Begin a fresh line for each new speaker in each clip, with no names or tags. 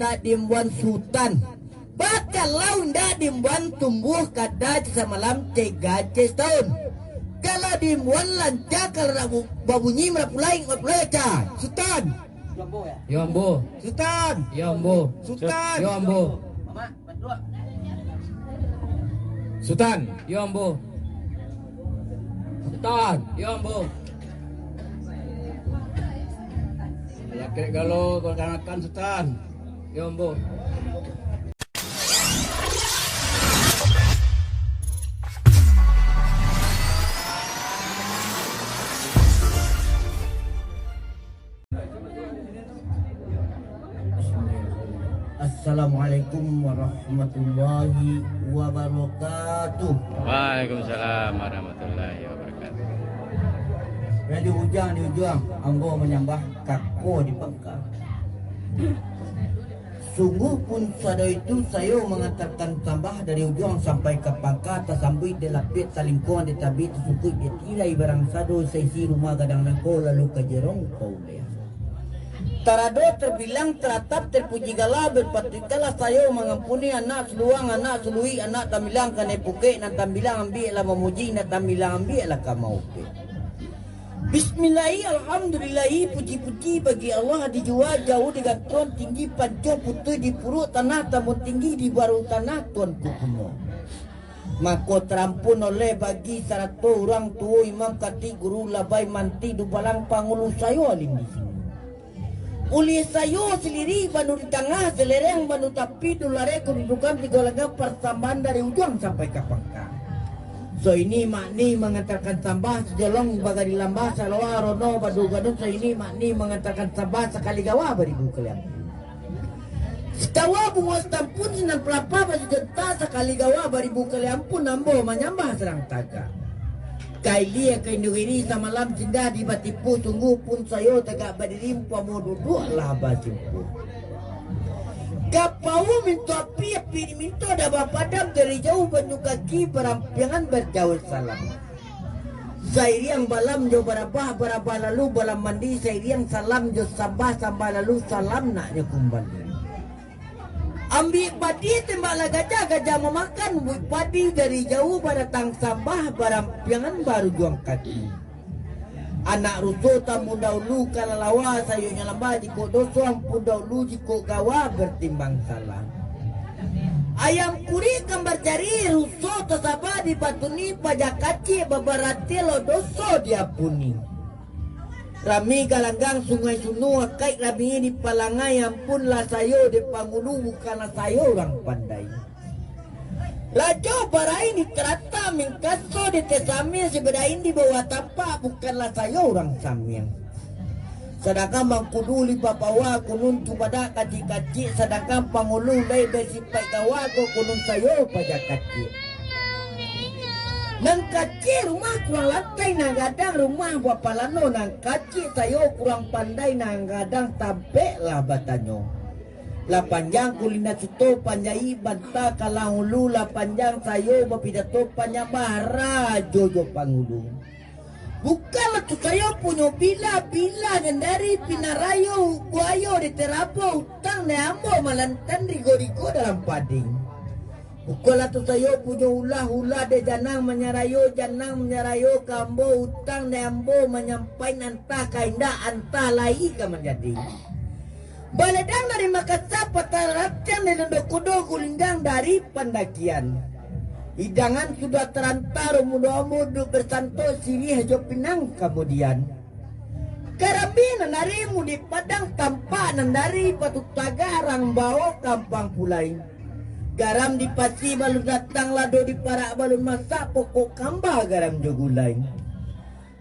tak dimbuan sultan. Bakal lau ndak dimbuan tumbuh kada semalam 3 tahun. Kalau dimbuan lancar kalau babunyi merapulai ca. Sultan.
Yombo.
Sultan.
Yombo.
Sultan.
Yombo.
Mama, berdua.
Sultan. Yombo. Sultan. Yombo.
Laki galau kanak-kanak Sultan.
Yombo.
Assalamualaikum warahmatullahi wabarakatuh.
Waalaikumsalam warahmatullahi wabarakatuh.
Di ujung anggo menyembah kako di Bangka. Sungguh pun pada itu saya mengantarkan tambah dari ujung sampai ke Bangka, tasambui delapit talingkuan ditabit sukui ditirai barang sado seisi rumah gadang nako lalu ke jerong kau lea. Tarado terbilang teratap terpuji gala berpatrikalah saya mengampuni anak seluang anak selui anak tambilang kane puke na tambilang ambil lah memuji na tambilang ambil lah kamaupe. Bismillahi alhamdulillahi puji-puji bagi Allah di jua jauh di gantron tinggi panco putih di puruk tanah tamun tinggi di baru tanah tuan kukumo. Mako terampun oleh bagi 100 orang tua imam kati guru labai manti dubalang pangulu sayo alim di sini. Uli sayo seliri banu di tengah selereng banu tapi dulare kedudukan 3 laga pertambahan dari ujung sampai ke Bangka. So ini makni mengantarkan tambah sejolong bagari lambah salawa rono badu gadun. So ini makni mengantarkan tambah sekali gawa beribu kalian. Setawa bunga tampun sinan pelapa baju jenta sekali gawa beribu kalian pun nambo menyambah serang taga. Kaili ke Indonesia samalam cinda di batipu tunggu pun sayo tegak badirim pamu duduk lah batipu. Kapau minta api minta dah bapadam dari jauh banyu kaki perampiangan berjauh salam. Sairi yang balam jo barabah lalu balam mandi sairi yang salam jo sabah sambah lalu salam naknya kembali. Ambil padi tembak gajah memakan buih padi dari jauh baratang sabah perampiangan baru juang kaki. Anak rusuh tamu dahulu kalalawa sayunya lambah jiko doso ampun dahulu jiko gawa bertimbang salah. Ayam kuri gambar jari rusuh tersabah dipatuni pajak kaci babarati lo doso diapuni. Rami galanggang sungai sunu akai rami di palangai ampun lah sayo di pangulu bukanlah sayo orang pandai. Lajo barai di kerata mingkaso di tesamil sebedain di bawah tapak bukanlah sayo orang samil. Sedangkan mangkuduli papawa kunun pada kaci-kaci sedangkan pangulu lai bersipai kawa ko kunun sayo pajak kaci. Nang kaci rumah kurang lantai nang gadang rumah bapalano nang kaci sayo kurang pandai nang gadang tabe lah batanyo. La panjang kulina suto panjai banta kalang ulu la panjang sayo bapidato panyabara jojo pangulu. Bukanlah tu sayo punya bila dan dari pinarayo guayo di terapo utang ne ambo malantan rigo-rigo dalam pading. Bukanlah tu sayo punya ulah de janang menyarayo kambo utang ne ambo menyampai antah kainda antah lai ka menjadi. Baladang dari Makassar pataratan dan dokodo gulindang dari pendakian. Hidangan sudah terantar muda-muda bersanto sirih jo pinang kemudian. Karabi nandarimu di padang tampak nandari patut tagarang bawa kampang pulai. Garam di pasi balu datang lado di parak balu masak pokok kamba garam jogulai.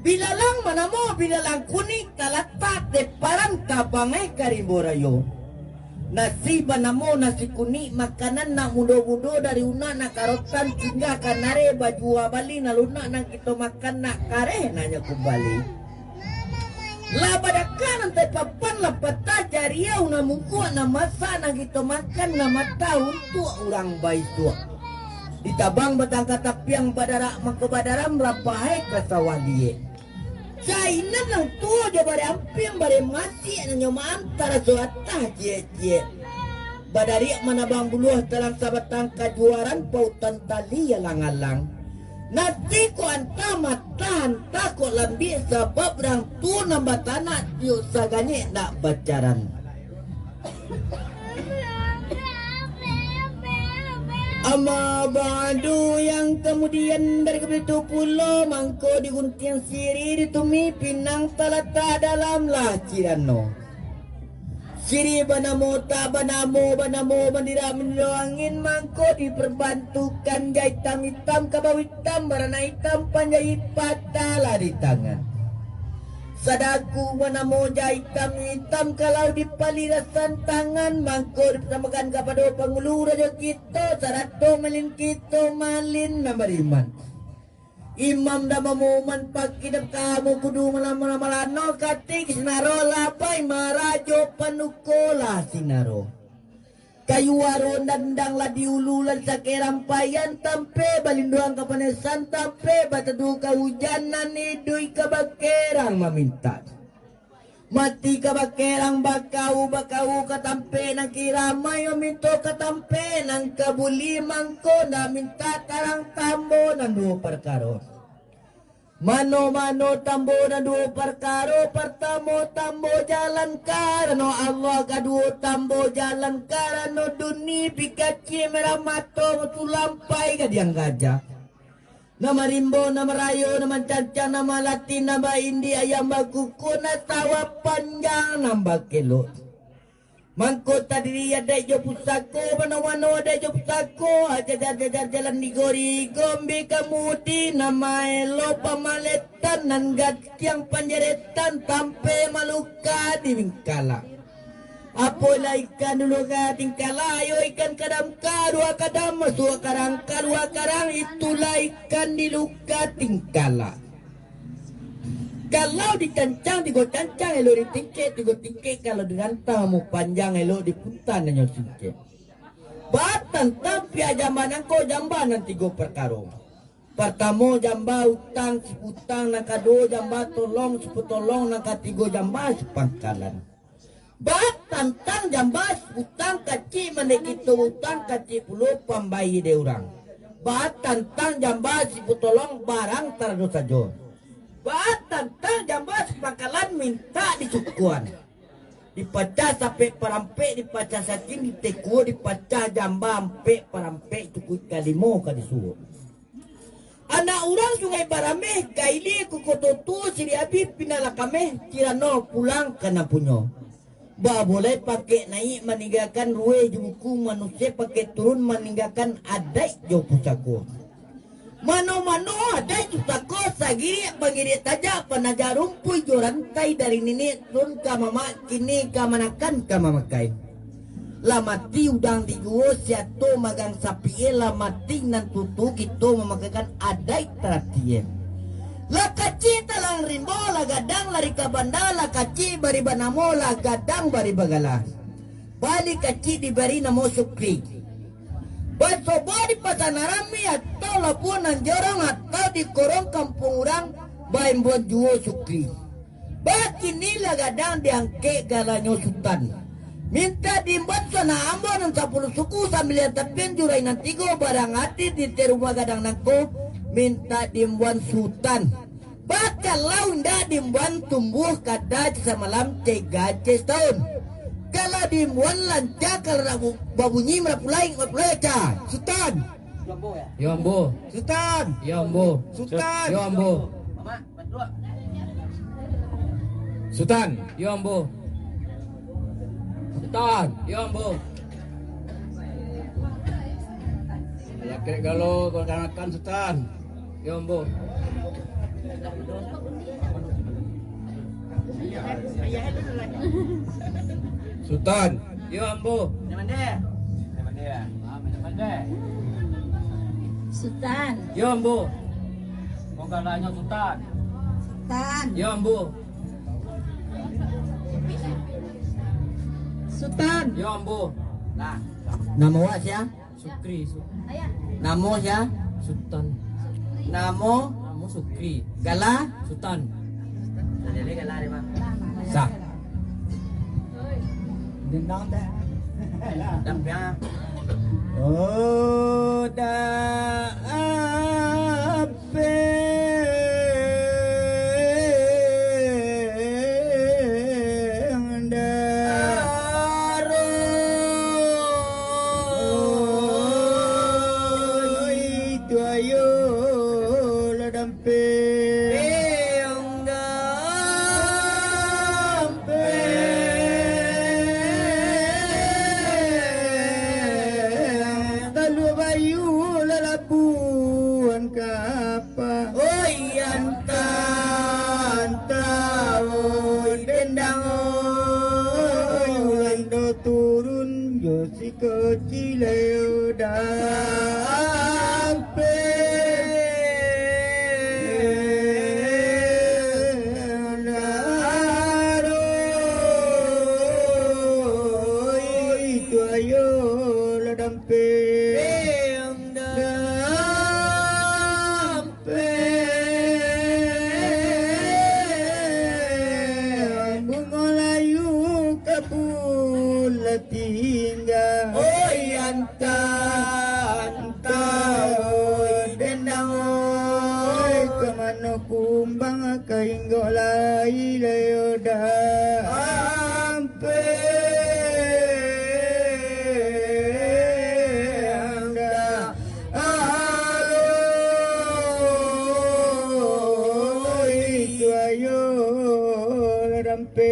Bilalang manamo bilalang kuning kalatak de parang kabangai karimborayo. Nasi banamo nasi kuning makanan nak mudo-mudo dari una nak karotan hingga kanare baju bali naluna nang kita makan nak kare nanya kembali. Lah badakan nanti papan lah peta jaria una mungku na masa nang kita makan na mata untuk orang baik tua. Ditabang batang katapiang badarak makabadaram rapahai kasawaliye. Kainan lang tua dia bare amping bare mati nanya antara suatah cie. Badari manabang buluh dalam sabatang kajuaran pautan tali alang-alang. Nanti ko anta matahan takut lambi sebab rang tu nambah tanah tiuk sagani nak bacaran. Ama badu yang kemudian dari kebetu pulau mangko di guntiang siri ditumi pinang talata dalam lacirano. Siri banamo bandira angin mangko diperbantukan jahit hitam kabau hitam barana hitam panjai patala di tangan. Sadaku banamo jahit hitam kalau dipalirasan tangan mangko dipersamakan kepada pengulu raja kita sarato malin kita malin nambariman. Imam dah memoman pakidap kamu kudu malam-malam katik sinaro lapai marajo panukola sinaro. Kayu waron dandang la diululan sakerampayan tampe balinduang kapanesan tampe batadu kahujanan idui kabakerang maminta. Mati kabakerang bakau katampe nang kiramay minto katampe nang kabuli mangko na minta tarang tambo nang duo perkaro. Mano tambo nang duo perkaro pertamo tambo jalan karano Allah kaduo tambo jalan karano duni pikaci meramato tulampai kadiang gajah. Nama rimbo, nama rayo, nama caca, nama lati, nama indi, ayam bakuku, nasawa panjang, nama kelo. Mangko tadi ada jo pusako, mana-mana ada jo pusako, aja jalan di gori, gombe kamuti, nama elo pamaletan, nanggat yang panjaretan, tampe maluka di Bingkala. Apola ikan dulu ka tingkala, ayo ikan kadam ka, dua kadam, dua karang, itulah ikan di luka tingkala. Kalau dicancang, digo cancang, elo ditingke, kalau dengan tamu panjang, elo dipuntan, nyo singke. Batan tapi ajaman angko jamban nanti go perkaro. Pertamo jamba utang, seputang, nakado jamba tolong, seputolong, nakatigo jamba sepangkalan. Batan tang jambas utang kaci menekito utang kaci puluh pambayi de orang. Batan tang jambas putolong barang tardo sajo. Batan tang jambas pangkalan minta dicukuan. Dipacah sampai parampe, dipacah saking diteku, dipacah jamba ampe parampe cukup kalimo kadisuo. Anak orang sungai Barameh kaili kukototu siri abi pinalakame kirano pulang kana punyo. Ba boleh pakai naik meninggalkan ruwe juku manusia pakai turun meninggalkan adai jo pusako. Mano adai pusako sagiri pangiri taja panaja rumpuy jo rantai dari nenek turun ke mama kini ke manakan ke mamakai. Lamati udang di guo siato magang sapi lamati nan tutu gitu memakakan adai teratien. La kaci talang rimbo la gadang lari ka banda la kaci bari banamo la gadang bari bagala. Bali kaci dibari namo sukri. Baso bari pasanarami atau lapunan jorong atau di korong kampung orang baim buat juo sukri. Baki nila gadang diangke galanyo sultan. Minta dibuat sana ambon ng 10 suku sambil tapin juray ng tigo barang hati di terumah gadang nangko minta dimbuan sultan. Bakal lau ndak dimbuan tumbuh kada sa malam 3 tahun. Kalau dimbuan lanca kalau babunyi mapulai ca sultan.
Yombo.
Sultan.
Yombo.
Sultan.
Yombo.
Mama, berdua.
Sultan. Yombo. Sultan. Yombo.
Laki galau kekanakan Sultan.
Yombo.
Sultan.
Yombo.
Sultan.
Yombo.
Penggalanya Sultan.
Sultan.
Yombo.
Sultan.
Yombo.
Nah,
Namo wa siya?
Sukri.
Namo siya?
Sultan.
Namo
Namo Sukri.
gala
Sultan.
sa.
Dampnya.
Oh da ape itu ayo ladampe kapa oi anta oi dendang oi ulando turun yo si kecil dampe itu ayo ladampe tinggal oi anta oi dendang oi kemana kumbang kainggo lai leoda ampe anda oi itu ayo rampe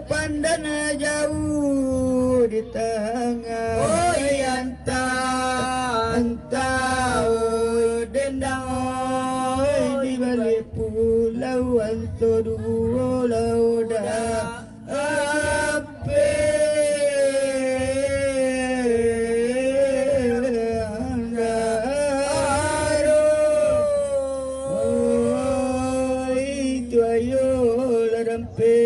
pandana jauh di tengah oi anta oi dendang oi di balik pulau antodu lauda ape itu ayo ladampe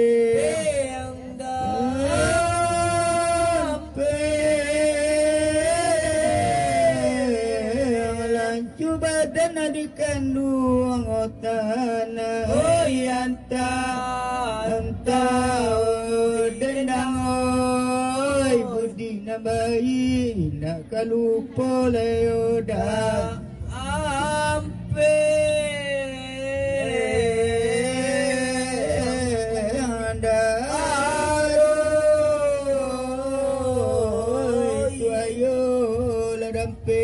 badan dikandung otana oi anta dendang oi budi nabai nak kalupo leoda ampe anda itu ayo ladampe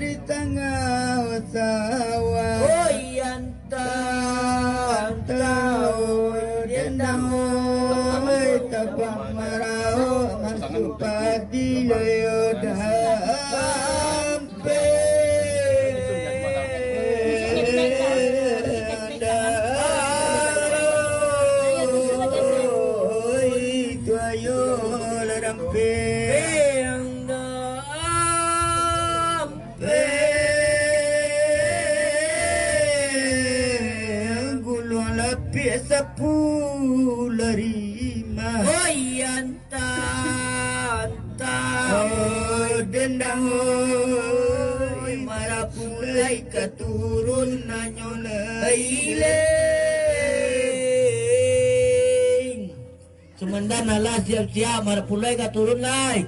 di tengah sawah oi anta oi dendang oi tabang marau masuk padi leoda ampe oi itu ayo ladampe piesa pularima oi anta oi dendang oi marapulai katurun nanyo lailing sumandan ala siap-siap marapulai katurun lai